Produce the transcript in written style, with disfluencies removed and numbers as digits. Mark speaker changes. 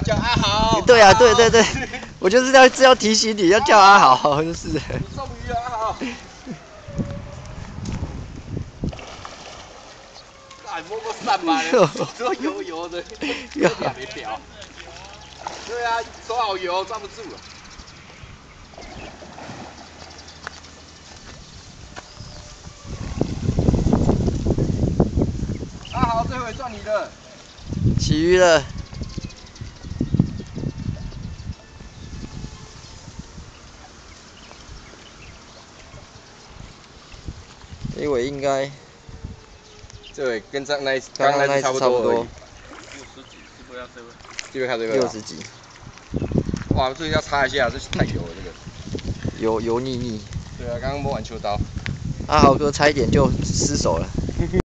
Speaker 1: 要叫阿豪。
Speaker 2: 对啊，对对对，我就是要提醒你要叫阿豪，就是。
Speaker 1: 终于阿豪。哎，摸个散吧，说油油的，有点没屌。对啊，手好油，抓不住了。阿豪，这回算你的。
Speaker 2: 起鱼了。这尾应该。
Speaker 1: 这尾跟刚那只差不多而已。60几，是不是要这位？这位看这位。
Speaker 2: 60几。
Speaker 1: 哇，这个要擦一下，这太油了，这个。
Speaker 2: 油腻腻。
Speaker 1: 对啊，刚刚摸完秋刀。
Speaker 2: 阿豪哥差一点就失手了。